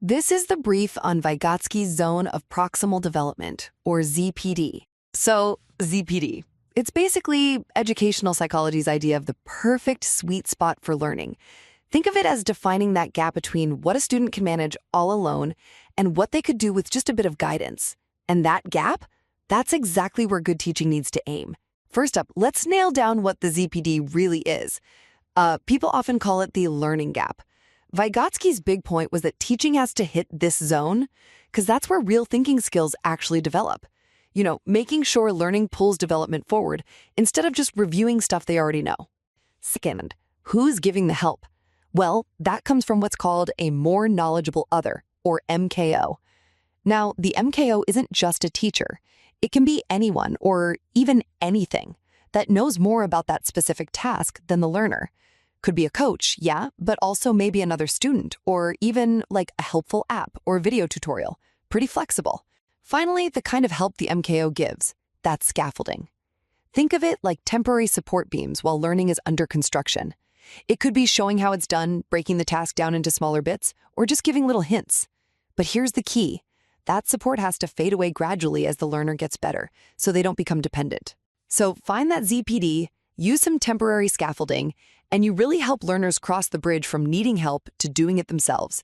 This is the brief on Vygotsky's Zone of Proximal Development, or ZPD. So, ZPD. It's basically educational psychology's idea of the perfect sweet spot for learning. Think of it as defining that gap between what a student can manage all alone and what they could do with just a bit of guidance. And that gap? That's exactly where good teaching needs to aim. First up, let's nail down what the ZPD really is. People often call it the learning gap. Vygotsky's big point was that teaching has to hit this zone because that's where real thinking skills actually develop. Making sure learning pulls development forward instead of just reviewing stuff they already know. Second, who's giving the help? Well, that comes from what's called a more knowledgeable other, or MKO. Now, the MKO isn't just a teacher. It can be anyone, or even anything, that knows more about that specific task than the learner. Could be a coach, yeah, but also maybe another student, or even like a helpful app or video tutorial. Pretty flexible. Finally, the kind of help the MKO gives, that's scaffolding. Think of it like temporary support beams while learning is under construction. It could be showing how it's done, breaking the task down into smaller bits, or just giving little hints. But here's the key. That support has to fade away gradually as the learner gets better, so they don't become dependent. So find that ZPD, use some temporary scaffolding, and you really help learners cross the bridge from needing help to doing it themselves.